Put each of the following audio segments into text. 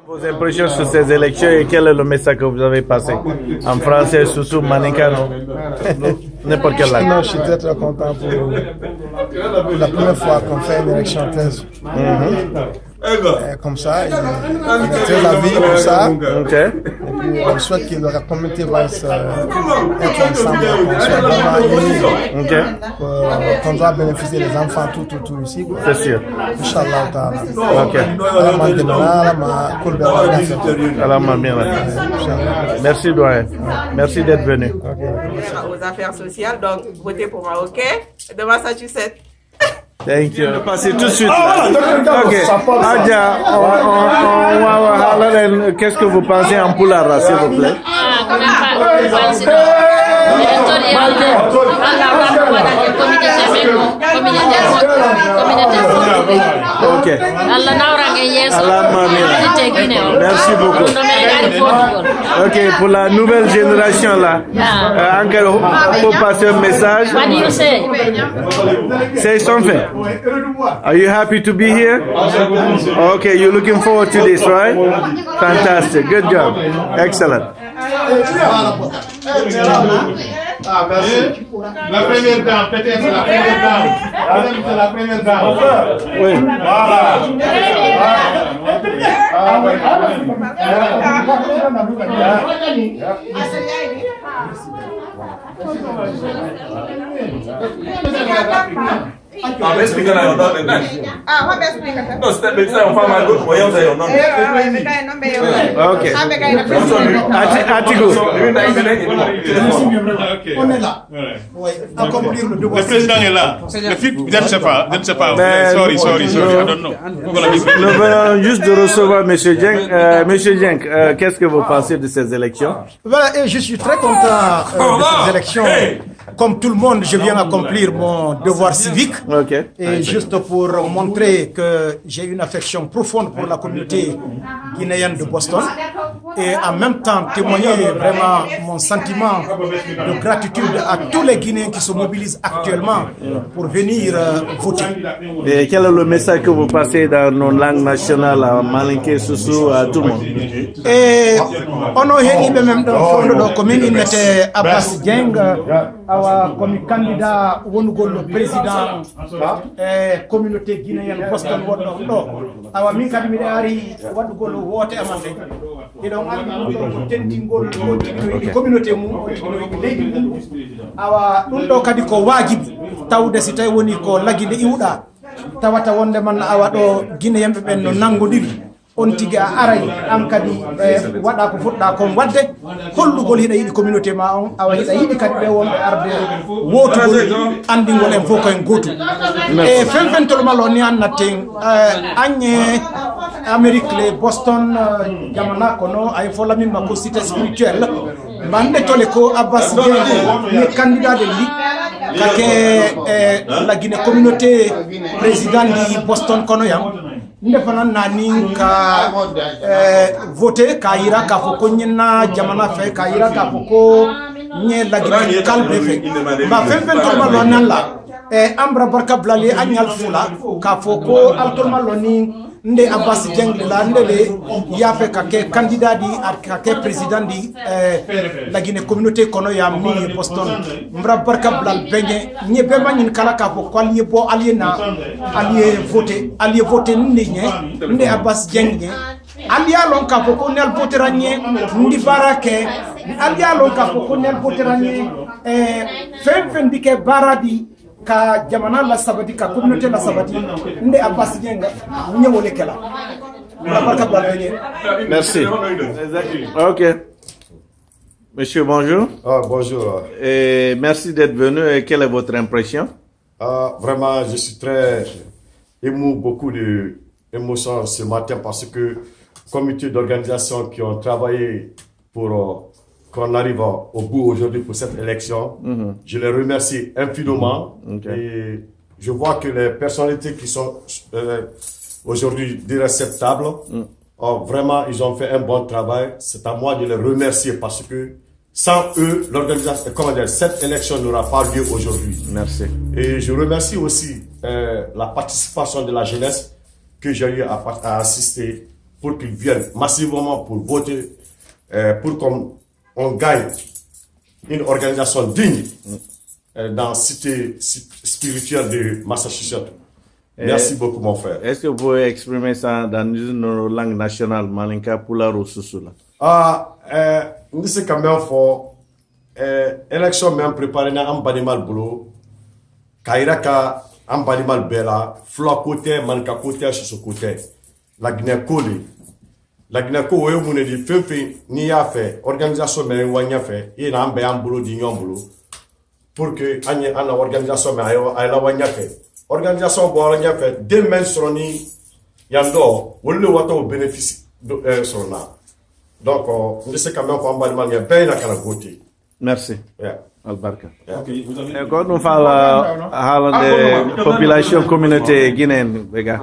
Vos impressions sur ces élections et quel est le message que vous avez passé en français, Soussou, Maninkano, n'importe quelle langue. Non, je suis très content pour la première fois qu'on fait une élection thèse. Comme ça, il est très avis pour ça. Okay. Et puis, on souhaite que la communauté va être ensemble, qu'on soit vraiment unis, Okay. qu'on doit bénéficier des enfants, tout ici. C'est sûr. Inch'Allah ta'ala. Ok. Merci, doyen. Merci d'être venu. Aux affaires sociales, donc votez pour moi, ok? De Massachusetts. Thank you. Passer tout de suite. Ok. Adja, qu'est-ce que vous pensez en Poulara, s'il vous plaît? Ok. Merci beaucoup. Ok, pour la nouvelle génération là, encore, faut passer un message. What do you say? Say something. Are you happy to be here? Okay, you're looking forward to this, right? Fantastic. Good job. Excellent. Ah, merci. La première dame, peut-être la première dame. C'est la première dame. Oui. Voilà. Ah, mais explica na yonda de nan. Ah, what best speaker? No, step by step, fama go, mo yonda yonda. Okay. Atigo. On est là. Oui, accomplir le devoir. Le président est là. Le fils, je ne sais pas. Mais- Sorry, I don't know. Nous venons juste de recevoir M. Dieng. Monsieur Dieng, qu'est-ce que vous pensez de ces élections? Voilà, et je suis très content de ces élections. Comme tout le monde, je viens accomplir mon devoir civique. Ok. Et juste pour montrer que j'ai une affection profonde pour la communauté guinéenne de Boston. Et en même temps témoigner vraiment mon sentiment de gratitude à tous les Guinéens qui se mobilisent actuellement pour venir voter. Et quel est le message que vous passez dans nos langues nationales, à Malinké, Soussou, à tout le monde? Et on a eu même dans la commune, il était Abbas Dieng, comme candidat le président communauté guinéenne Boston wonno ɗo awa min kadi miɗa ari waɗugol woote amande eɗon andi ɗum ɗo ko tentingol on tigi no yiɗi communauté mum on tigi no yiɗi leydi mum awa ɗum ɗo kadi ko waajibi tawde si tawi woni ko lagi nde iwɗa tawata wonde man awa ɗo guinéyemɓe ɓen no nangodiri on tigi a aray an kadi waɗa ko fuɗɗa kon wadde hollugol hiɗa yiɗi communauté ma on awa hiɗa yiɗi kadi ɓe wonɓe arde wotugol andingol en fof koyen gotu e fenfentol mal o ni annatten agne Amérique le Boston jamana kono ay fo lamin makko cité spirituelle bande tole ko Abbas Dieng ni candidat de li kake la Guinée communauté président di Boston kono yam ndefanan nani ka voter ka yira ka fo ko nyina jamana fe ka yira ka fo ko nye la Guinée kalbe fe ba fen to ma lonan la ambra barka blali anyal fula ka fo ko altol loni nde Abbas Dieng la ndele ya fe ka ke candidat di ka ke président di la Guinée communauté kono ya mi Boston mbra barka blal benye nye be manin kala ka ko allié bo aliena allié voter nde Abbas Dieng nye alia lon ka ko nel voteranye ndi barake alia lon ka ko nel voteranye fen dike baradi ka jamana la sabati ka communauté la sabati nde Abbas Dieng ñewole kala la barka balbeñe. Merci. Ok. Monsieur, bonjour. Ah, bonjour. Et merci d'être venu. Et quelle est votre impression? Vraiment, je suis très ému, beaucoup d'émotions ce matin parce que comité d'organisation qui ont travaillé pour qu'on arrive au bout aujourd'hui pour cette élection, je les remercie infiniment. Et je vois que les personnalités qui sont aujourd'hui irréceptables, vraiment, ils ont fait un bon travail. C'est à moi de les remercier parce que sans eux, l'organisation, comment dire, cette élection n'aura pas lieu aujourd'hui. Merci. Et je remercie aussi la participation de la jeunesse que j'ai eu à assister pour qu'ils viennent massivement pour voter, pour qu'on gagne une organisation digne dans la cité spirituelle de Massachusetts. Merci beaucoup, mon frère. Est-ce que vous pouvez exprimer ça dans une langue nationale, Malinka, Pulaar ou Susula? Nous sommes quand même fort. Élection même préparée dans un banimal boulot. Kairaka, un banimal bella, fla côté, manka côté, sur ce côté. La Guinée-Coli. La Guinée-Coli, vous avez dit, ni y'a fait, organisation, mais y a fait, il y a un boulot, d'union boulot. Pour que, il y ait une organisation, mais il y a fait. Organisation, bon, il y a fait, deux mains sur ni, yando, ou le wato bénéficie sur là. Donc, nous sommes quand même pour un banimal, il y a bien la côté. Merci. Yeah. Albarka. Ok, vous avez... Quand nous parlons de la population communauté guinéenne, les gars.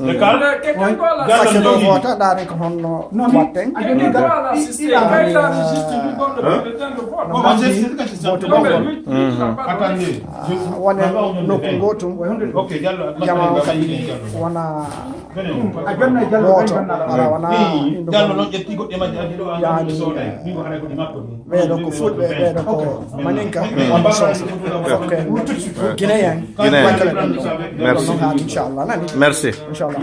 Le calme. Attendez. Ok, Merci.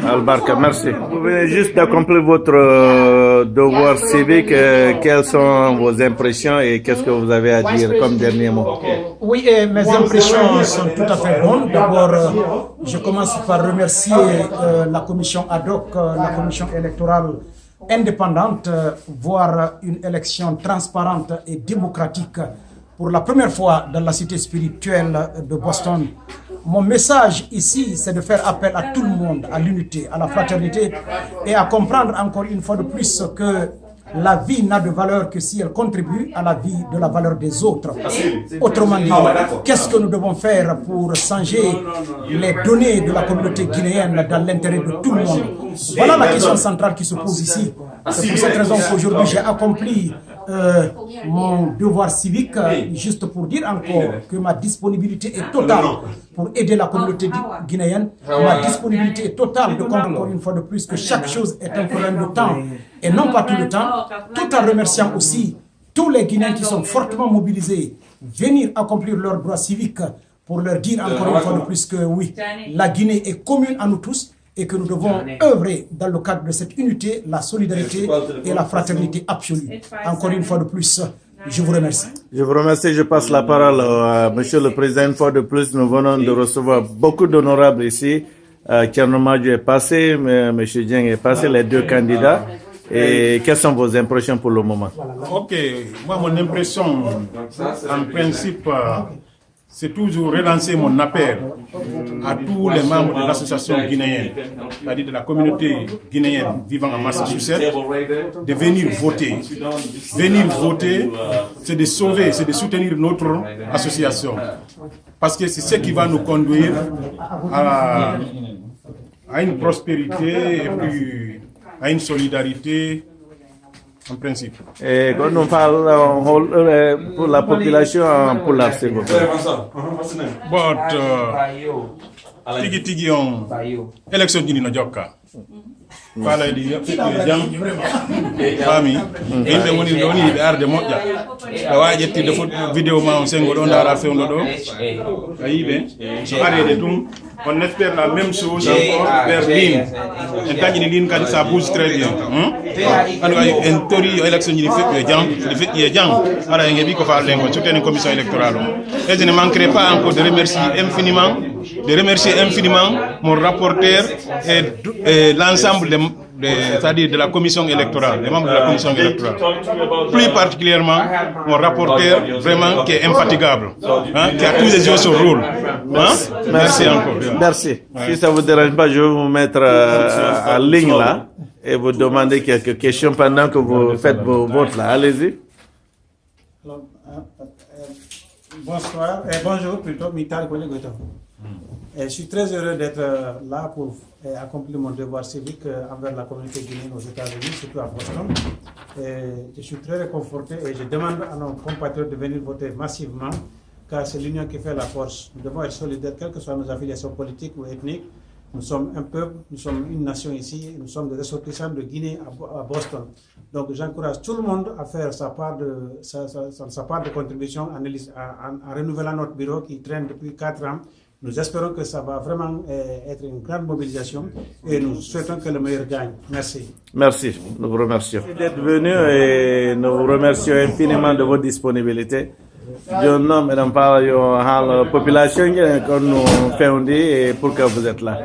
Al-Barka, merci. Vous venez juste d'accomplir votre devoir civique. Quelles sont vos impressions et qu'est-ce que vous avez à dire comme dernier mot? Oui, mes impressions sont tout à fait bonnes. D'abord, je commence par remercier la commission ad hoc, la commission électorale indépendante, voire une élection transparente et démocratique pour la première fois dans la cité spirituelle de Boston. Mon message ici, c'est de faire appel à tout le monde, à l'unité, à la fraternité et à comprendre encore une fois de plus que la vie n'a de valeur que si elle contribue à la vie de la valeur des autres. Autrement dit, qu'est-ce que nous devons faire pour changer les données de la communauté guinéenne dans l'intérêt de tout le monde? Voilà la question centrale qui se pose ici. C'est pour cette raison qu'aujourd'hui j'ai accompli mon devoir civique, juste pour dire encore que ma disponibilité est totale pour aider la communauté guinéenne. Ma disponibilité est totale de comprendre encore une fois de plus que chaque chose est un problème de temps et non pas tout le temps, tout en remerciant aussi tous les Guinéens qui sont fortement mobilisés, venir accomplir leurs droits civiques pour leur dire encore une fois de plus que oui, la Guinée est commune à nous tous et que nous devons œuvrer dans le cadre de cette unité, la solidarité et la fraternité absolue. Encore une fois de plus, je vous remercie. Je vous remercie. Je passe la parole à Monsieur le Président. Une fois de plus, nous venons de recevoir beaucoup d'honorables ici. Thierno Madjo est passé, M. Dieng est passé, les deux candidats. Et quelles sont vos impressions pour le moment? Ok, moi mon impression, en principe, c'est toujours relancer mon appel à tous les membres de l'association guinéenne, c'est-à-dire de la communauté guinéenne vivant en Massachusetts, de venir voter. Venir voter, c'est de sauver, c'est de soutenir notre association. Parce que c'est ce qui va nous conduire à une prospérité et puis à une solidarité en principe. Et quand on parle pour la population pour la s'il vous plaît. Tigi tigi on élection dini na jokka. Fala di jam fami inde woni doni be arde modja da wajetti de vidéo ma on sengo don dara fewndo do ayibe so arede tum on espère la même chose encore vers Lin en tagni Lin kadi ça bouge très bien ando ay en tori élection ni fait jam ara ngebi ko fa lengo soutenu commission électorale et je ne manquerai pas encore de remercier infiniment mon rapporteur et l'ensemble c'est-à-dire de la commission électorale, les membres de la commission électorale. Plus particulièrement, mon rapporteur, vraiment, qui est infatigable, qui a tous les yeux sur le rôle. Merci encore. Merci. Si ça ne vous dérange pas, je vais vous mettre en ligne là et vous demander quelques questions pendant que vous faites vos votes là. Allez-y. Bonsoir, bonjour plutôt, Mital Kolegoto. Je suis très heureux d'être là pour accomplir mon devoir civique envers la communauté guinéenne aux États-Unis, surtout à Boston. Je suis très réconforté et je demande à nos compatriotes de venir voter massivement, car c'est l'union qui fait la force. Nous devons être solidaires, quelles que soient nos affiliations politiques ou ethniques. Nous sommes un peuple, nous sommes une nation ici, nous sommes des ressortissants de Guinée à Boston. Donc j'encourage tout le monde à faire sa part de contribution en renouvelant notre bureau qui traîne depuis 4 ans. Nous espérons que ça va vraiment être une grande mobilisation et nous souhaitons que le meilleur gagne. Merci. Merci, nous vous remercions d'être venus et nous vous remercions infiniment de votre disponibilité. Je nomme Mme Parayo à la population que nous faisons et pourquoi vous êtes là.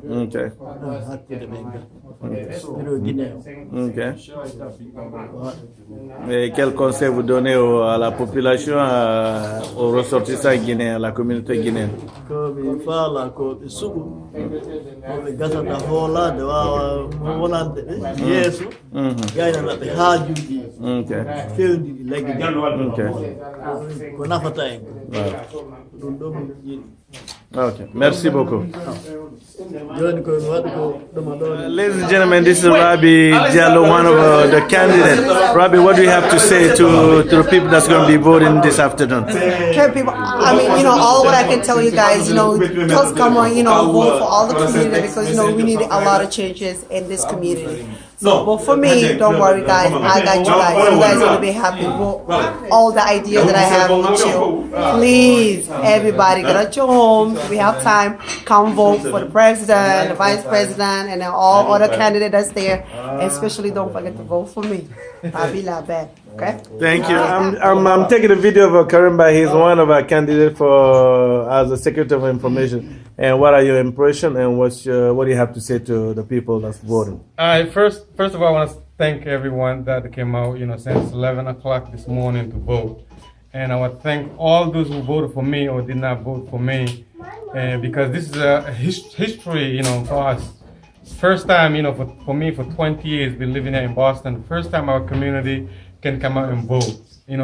Okay. Okay. Et quel conseil vous donnez à la population, aux ressortissants guinéens, à la communauté guinéenne? Okay, merci beaucoup. Ladies and gentlemen, this is Rabi Diallo, one of the candidates. Rabi, what do you have to say to the people that's going to be voting this afternoon? Okay, people, I mean, all what I can tell you guys, just come on, vote for all the community because, we need a lot of changes in this community. So, but for me, don't worry, guys. I got you guys. You guys are gonna be happy with all the ideas that I have with you. Please, everybody, get out your homes. We have time. Come vote for the president, the vice president, and then all other candidates that's there. And especially, don't forget to vote for me. I'll be that bad. Okay. Thank you. I'm taking a video of Karimba. He's one of our candidates for as a Secretary of Information. And what are your impressions and what do you have to say to the people that's voting? First of all, I want to thank everyone that came out, since 11 o'clock this morning to vote. And I want to thank all those who voted for me or did not vote for me, because this is a history, for us. It's first time, for me, for 20 years, been living here in Boston. First time our community can come out and vote.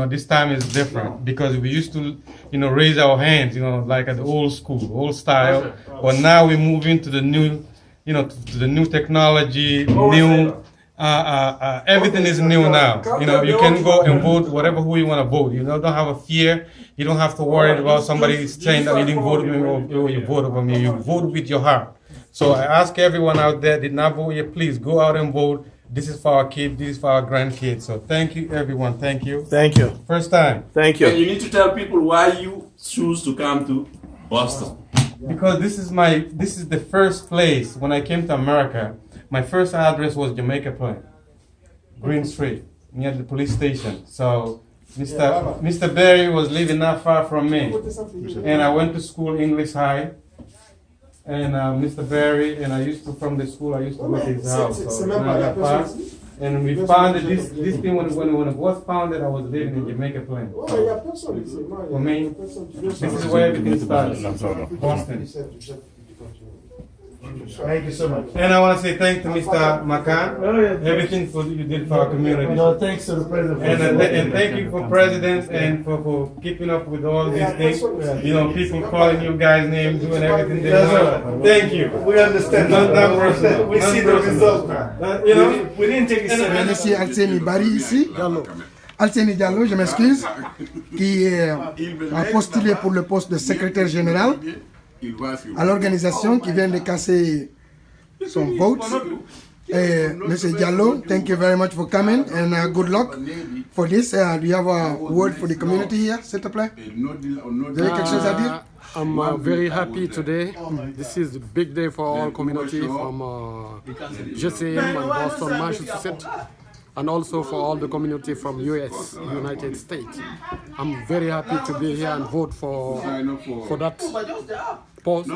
This time is different because we used to, raise our hands, like at the old school, old style. But now we move into the new, to the new technology, new, everything is new now. You can go and vote whatever who you want to vote. You don't have a fear. You don't have to worry about somebody saying that you didn't vote for me or you voted for me. You vote with your heart. So I ask everyone out there, did not vote yet, please go out and vote. This is for our kids, this is for our grandkids. So thank you, everyone. Thank you. Thank you. First time. Thank you. And you need to tell people why you choose to come to Boston. Because this is the first place when I came to America. My first address was Jamaica Plain, Green Street, near the police station. So Mr. Berry was living not far from me, and I went to school English High. And Mr. Berry, and I used to go to his house. So I got far. And we founded this thing when it was founded. I was living in Jamaica Plain. So, for me, this is where everything started. Boston. Thank you so much. And I want to say thanks to Mr. Makan. Everything you did for our community. Thanks to the president. And thank you for president and for keeping up with all these things. People calling you guys names, doing everything they want. Thank you. We understand. Not personal. We see the result. We didn't take it serious. Monsieur Alseni Bari ici, Alseni Diallo, je m'excuse, qui a postulé pour le poste de secrétaire général à l'organisation qui vient de casser son vote. Mr. Diallo, thank you very much for coming and good luck for this. Do you have a word for the community here, s'il te plaît? Vous avez quelque chose à dire? I'm very happy today. This is a big day for all community from JCM and Boston, Massachusetts, and also for all the community from United States. I'm very happy to be here and vote for that post,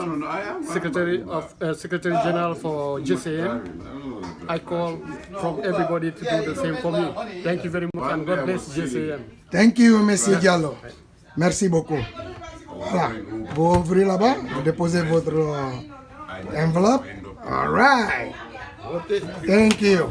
Secretary General for JCM. I call from everybody to do the same for me. Thank you very much and God bless JCM. Thank you, Monsieur Diallo. Merci beaucoup. Voilà, vous ouvrez là-bas, vous déposez votre enveloppe. All right. Thank you.